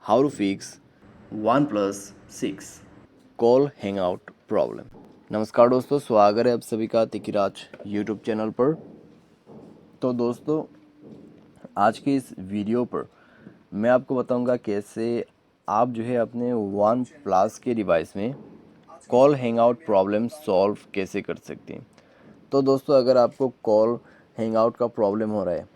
how to fix OnePlus 6। Call hangout problem. नमस्कार दोस्तों, स्वागत है आप सभी का तिकिराज यूट्यूब चैनल पर। तो दोस्तों, आज के इस वीडियो पर मैं आपको बताऊंगा कैसे आप जो है अपने वन प्लस के डिवाइस में कॉल हैंगआउट प्रॉब्लम सॉल्व कैसे कर सकते हैं। तो दोस्तों, अगर आपको कॉल हैंगआउट का प्रॉब्लम हो रहा है,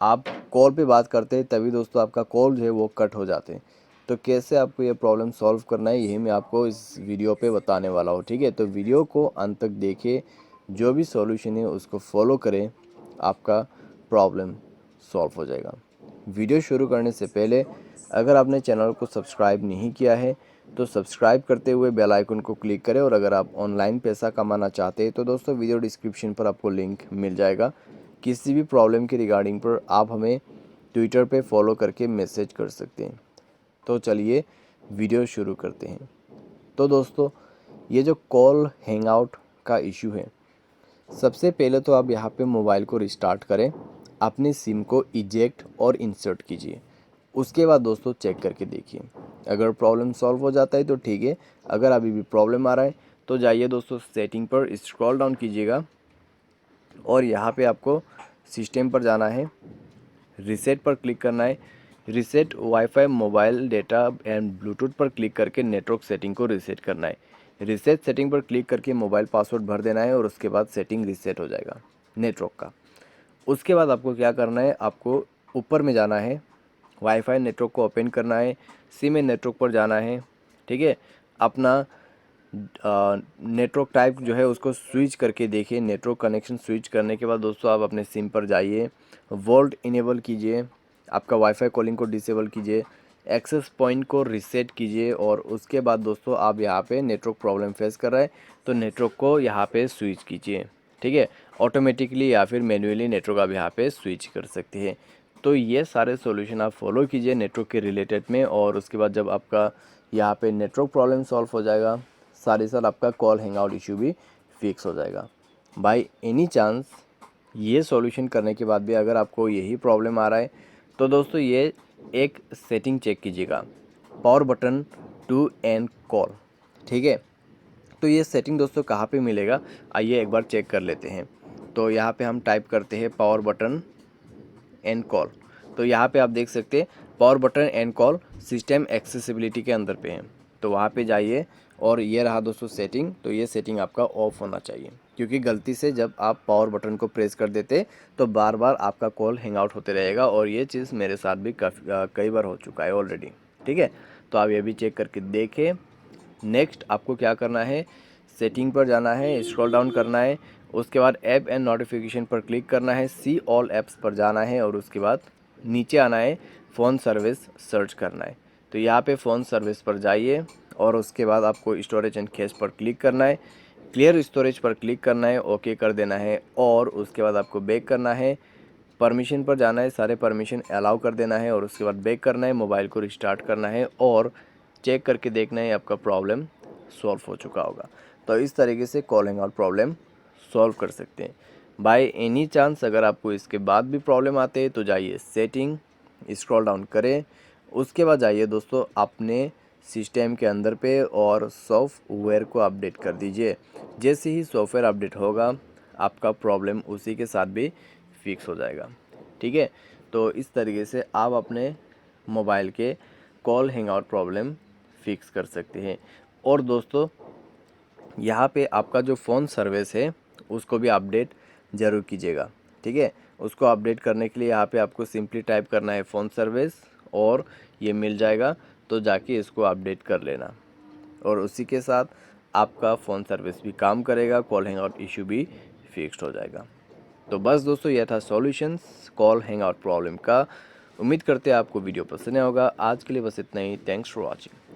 आप कॉल पे बात करते हैं तभी दोस्तों आपका कॉल जो है वो कट हो जाते हैं। तो कैसे आपको ये प्रॉब्लम सॉल्व करना है, यही मैं आपको इस वीडियो पे बताने वाला हूँ। ठीक है, तो वीडियो को अंत तक देखिए, जो भी सॉल्यूशन है उसको फॉलो करें, आपका प्रॉब्लम सॉल्व हो जाएगा। वीडियो शुरू करने से पहले अगर आपने चैनल को सब्सक्राइब नहीं किया है तो सब्सक्राइब करते हुए बेल आइकन को क्लिक करें। और अगर आप ऑनलाइन पैसा कमाना चाहते हैं तो दोस्तों वीडियो डिस्क्रिप्शन पर आपको लिंक मिल जाएगा। किसी भी प्रॉब्लम के रिगार्डिंग पर आप हमें ट्विटर पे फॉलो करके मैसेज कर सकते हैं। तो चलिए वीडियो शुरू करते हैं। तो दोस्तों, ये जो कॉल हैंगआउट का इशू है, सबसे पहले तो आप यहाँ पे मोबाइल को रिस्टार्ट करें, अपनी सिम को इजेक्ट और इंसर्ट कीजिए। उसके बाद दोस्तों चेक करके देखिए, अगर प्रॉब्लम सॉल्व हो जाता है तो ठीक है। अगर अभी भी प्रॉब्लम आ रहा है तो जाइए दोस्तों सेटिंग पर स्क्रॉल डाउन कीजिएगा और यहाँ पे आपको सिस्टम पर जाना है, रीसेट पर क्लिक करना है। Reset wifi mobile data and Bluetooth पर क्लिक करके नेटवर्क सेटिंग को रीसेट करना है। रीसेट सेटिंग पर क्लिक करके मोबाइल पासवर्ड भर देना है और उसके बाद सेटिंग रीसेट हो जाएगा नेटवर्क का। उसके बाद आपको क्या करना है, आपको ऊपर में जाना है, वाईफाई नेटवर्क को ओपन करना है, सिम नेटवर्क पर जाना है। ठीक है, अपना नेटवर्क टाइप जो है उसको स्विच करके देखिए। नेटवर्क कनेक्शन स्विच करने के बाद दोस्तों आप अपने सिम पर जाइए, वोल्ट इनेबल कीजिए, आपका वाईफाई कॉलिंग को डिसेबल कीजिए, एक्सेस पॉइंट को रीसेट कीजिए। और उसके बाद दोस्तों आप यहाँ पे नेटवर्क प्रॉब्लम फेस कर रहा है तो नेटवर्क को यहाँ पे स्विच कीजिए। ठीक है, ऑटोमेटिकली या फिर मैन्युअली नेटवर्क आप यहाँ पे स्विच कर सकते हैं। तो ये सारे सॉल्यूशन आप फॉलो कीजिए नेटवर्क के रिलेटेड में, और उसके बाद जब आपका यहाँ पे नेटवर्क प्रॉब्लम सॉल्व हो जाएगा, साथ ही साथ आपका कॉल हैंगआउट इशू भी फिक्स हो जाएगा। बाय एनी चांस ये सॉल्यूशन करने के बाद भी अगर आपको यही प्रॉब्लम आ रहा है तो दोस्तों ये एक सेटिंग चेक कीजिएगा, power button to end call. ठीक है, तो ये सेटिंग दोस्तों कहाँ पे मिलेगा, आइए एक बार चेक कर लेते हैं। तो यहाँ पे हम टाइप करते हैं पावर बटन एंड कॉल। तो यहाँ पे आप देख सकते हैं power button and call system accessibility के अंदर पे है। तो वहाँ पे जाइए और ये रहा दोस्तों सेटिंग। तो ये सेटिंग आपका ऑफ होना चाहिए, क्योंकि गलती से जब आप पावर बटन को प्रेस कर देते तो बार बार आपका कॉल हैंग आउट होते रहेगा, और ये चीज़ मेरे साथ भी कई बार हो चुका है ऑलरेडी। ठीक है, तो आप ये भी चेक करके देखें। नेक्स्ट आपको क्या करना है, सेटिंग पर जाना है, स्क्रॉल डाउन करना है, उसके बाद ऐप एंड नोटिफिकेशन पर क्लिक करना है, सी ऑल ऐप्स पर जाना है और उसके बाद नीचे आना है, फ़ोन सर्विस सर्च करना है। तो यहाँ पे फ़ोन सर्विस पर जाइए और उसके बाद आपको स्टोरेज एंड कैश पर क्लिक करना है, क्लियर स्टोरेज पर क्लिक करना है, ओके कर देना है और उसके बाद आपको बैक करना है, परमिशन पर जाना है, सारे परमिशन अलाउ कर देना है और उसके बाद बैक करना है, मोबाइल को रिस्टार्ट करना है और चेक करके देखना है आपका प्रॉब्लम सॉल्व हो चुका होगा। तो इस तरीके से call hang out problem solve कर सकते हैं। बाय एनी चांस अगर आपको इसके बाद भी प्रॉब्लम आते हैं तो जाइए सेटिंग, स्क्रॉल डाउन करें, उसके बाद जाइए दोस्तों अपने सिस्टम के अंदर पे और सॉफ्टवेयर को अपडेट कर दीजिए। जैसे ही सॉफ्टवेयर अपडेट होगा आपका प्रॉब्लम उसी के साथ भी फिक्स हो जाएगा। ठीक है, तो इस तरीके से आप अपने मोबाइल के call hang out problem fix कर सकते हैं। और दोस्तों यहाँ पे आपका जो फ़ोन सर्विस है उसको भी अपडेट ज़रूर कीजिएगा। ठीक है, उसको अपडेट करने के लिए यहाँ पे आपको सिंपली टाइप करना है फ़ोन सर्विस और ये मिल जाएगा, तो जाके इसको अपडेट कर लेना और उसी के साथ आपका फ़ोन सर्विस भी काम करेगा, कॉल हैंग आउट इशू भी फिक्स्ड हो जाएगा। तो बस दोस्तों यह था solutions call hang out problem का। उम्मीद करते हैं आपको वीडियो पसंद आया होगा। आज के लिए बस इतना ही। Thanks for watching.